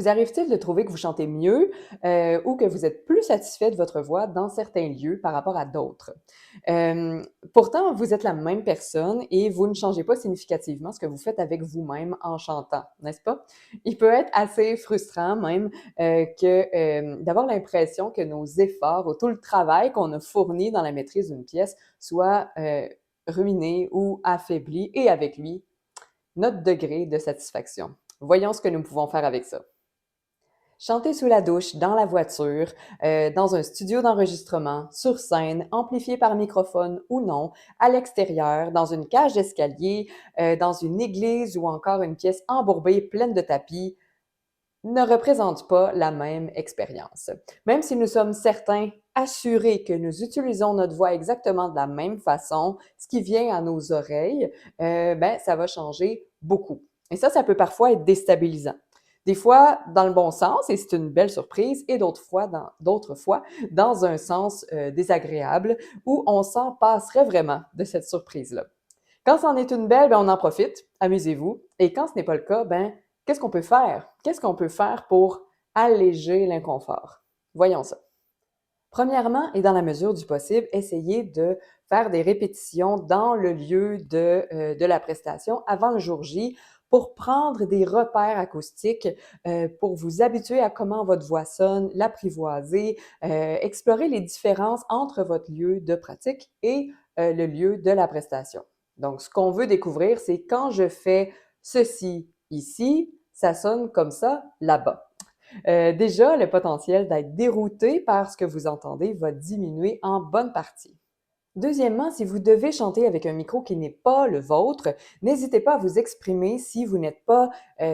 Vous arrive-t-il de trouver que vous chantez mieux, ou que vous êtes plus satisfait de votre voix dans certains lieux par rapport à d'autres? Pourtant, vous êtes la même personne et vous ne changez pas significativement ce que vous faites avec vous-même en chantant, n'est-ce pas? Il peut être assez frustrant même, d'avoir l'impression que nos efforts ou tout le travail qu'on a fourni dans la maîtrise d'une pièce soit, ruiné ou affaibli et avec lui, notre degré de satisfaction. Voyons ce que nous pouvons faire avec ça. Chanter sous la douche, dans la voiture, dans un studio d'enregistrement, sur scène, amplifié par microphone ou non, à l'extérieur, dans une cage d'escalier, dans une église ou encore une pièce embourbée pleine de tapis, ne représente pas la même expérience. Même si nous sommes certains, assurés que nous utilisons notre voix exactement de la même façon, ce qui vient à nos oreilles, ça va changer beaucoup. Et ça peut parfois être déstabilisant. Des fois, dans le bon sens, et c'est une belle surprise, et d'autres fois, dans un sens désagréable, où on s'en passerait vraiment de cette surprise-là. Quand c'en est une belle, on en profite, amusez-vous. Et quand ce n'est pas le cas, qu'est-ce qu'on peut faire? Qu'est-ce qu'on peut faire pour alléger l'inconfort? Voyons ça. Premièrement, et dans la mesure du possible, essayez de faire des répétitions dans le lieu de la prestation avant le jour J pour prendre des repères acoustiques, pour vous habituer à comment votre voix sonne, l'apprivoiser, explorer les différences entre votre lieu de pratique et le lieu de la prestation. Donc, ce qu'on veut découvrir, c'est quand je fais ceci ici, ça sonne comme ça là-bas. Déjà, le potentiel d'être dérouté par ce que vous entendez va diminuer en bonne partie. Deuxièmement, si vous devez chanter avec un micro qui n'est pas le vôtre, n'hésitez pas à vous exprimer si vous n'êtes pas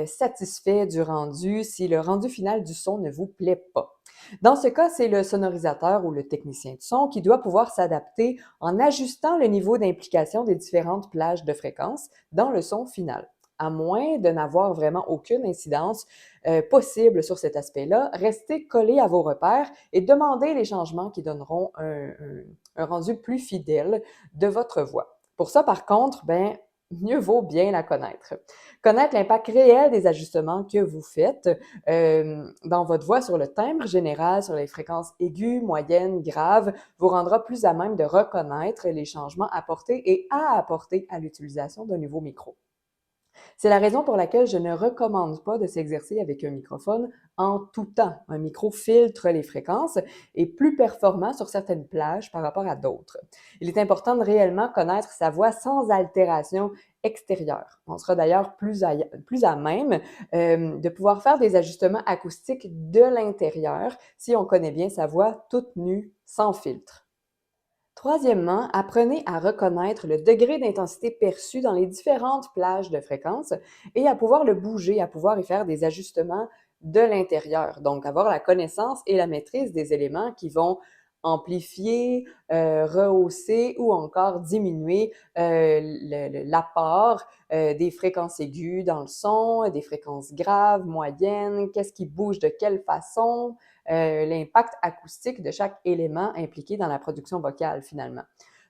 satisfait du rendu, si le rendu final du son ne vous plaît pas. Dans ce cas, c'est le sonorisateur ou le technicien de son qui doit pouvoir s'adapter en ajustant le niveau d'implication des différentes plages de fréquences dans le son final. À moins de n'avoir vraiment aucune incidence possible sur cet aspect-là, restez collé à vos repères et demandez les changements qui donneront un rendu plus fidèle de votre voix. Pour ça, par contre, mieux vaut bien la connaître. Connaître l'impact réel des ajustements que vous faites dans votre voix sur le timbre général, sur les fréquences aiguës, moyennes, graves, vous rendra plus à même de reconnaître les changements apportés et à apporter à l'utilisation d'un nouveau micro. C'est la raison pour laquelle je ne recommande pas de s'exercer avec un microphone en tout temps. Un micro filtre les fréquences et est plus performant sur certaines plages par rapport à d'autres. Il est important de réellement connaître sa voix sans altération extérieure. On sera d'ailleurs plus à même de pouvoir faire des ajustements acoustiques de l'intérieur si on connaît bien sa voix toute nue, sans filtre. Troisièmement, apprenez à reconnaître le degré d'intensité perçu dans les différentes plages de fréquences et à pouvoir le bouger, à pouvoir y faire des ajustements de l'intérieur. Donc, avoir la connaissance et la maîtrise des éléments qui vont amplifier, rehausser ou encore diminuer l'apport des fréquences aiguës dans le son, des fréquences graves, moyennes, qu'est-ce qui bouge de quelle façon, l'impact acoustique de chaque élément impliqué dans la production vocale finalement.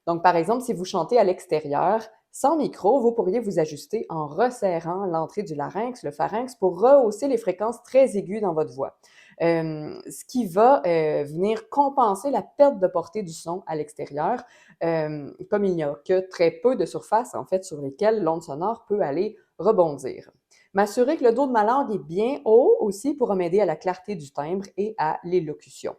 Donc, par exemple, si vous chantez à l'extérieur, sans micro, vous pourriez vous ajuster en resserrant l'entrée du larynx, le pharynx, pour rehausser les fréquences très aiguës dans votre voix. Ce qui va venir compenser la perte de portée du son à l'extérieur, comme il n'y a que très peu de surfaces en fait sur lesquelles l'onde sonore peut aller rebondir. M'assurer que le dos de ma langue est bien haut aussi pourra m'aider à la clarté du timbre et à l'élocution.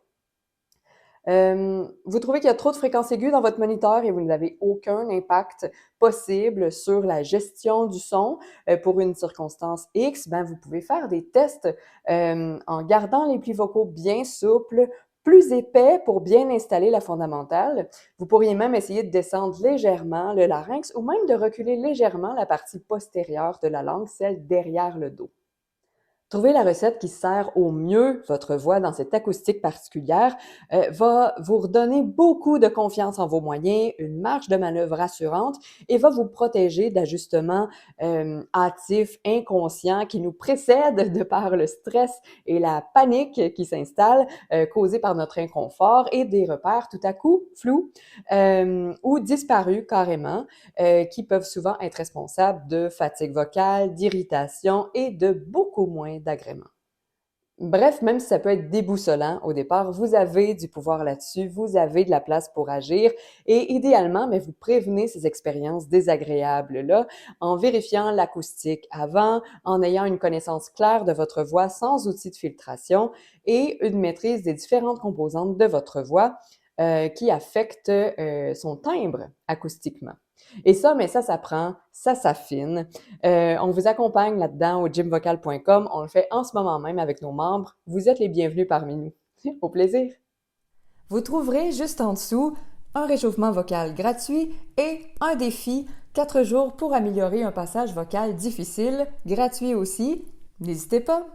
Vous trouvez qu'il y a trop de fréquences aiguës dans votre moniteur et vous n'avez aucun impact possible sur la gestion du son pour une circonstance X, vous pouvez faire des tests en gardant les plis vocaux bien souples, plus épais pour bien installer la fondamentale. Vous pourriez même essayer de descendre légèrement le larynx ou même de reculer légèrement la partie postérieure de la langue, celle derrière le dos. Trouver la recette qui sert au mieux votre voix dans cette acoustique particulière va vous redonner beaucoup de confiance en vos moyens, une marge de manœuvre rassurante et va vous protéger d'ajustements hâtifs, inconscients qui nous précèdent de par le stress et la panique qui s'installe causés par notre inconfort et des repères tout à coup flous ou disparus carrément qui peuvent souvent être responsables de fatigue vocale, d'irritation et de beaucoup moins d'agréments. Bref, même si ça peut être déboussolant au départ, vous avez du pouvoir là-dessus, vous avez de la place pour agir et idéalement, mais vous prévenez ces expériences désagréables-là en vérifiant l'acoustique avant, en ayant une connaissance claire de votre voix sans outil de filtration et une maîtrise des différentes composantes de votre voix qui affectent son timbre acoustiquement. Et ça, mais ça s'apprend, ça s'affine. On vous accompagne là-dedans au gymvocal.com. On le fait en ce moment même avec nos membres. Vous êtes les bienvenus parmi nous. Au plaisir! Vous trouverez juste en dessous un réchauffement vocal gratuit et un défi 4 jours pour améliorer un passage vocal difficile, gratuit aussi. N'hésitez pas!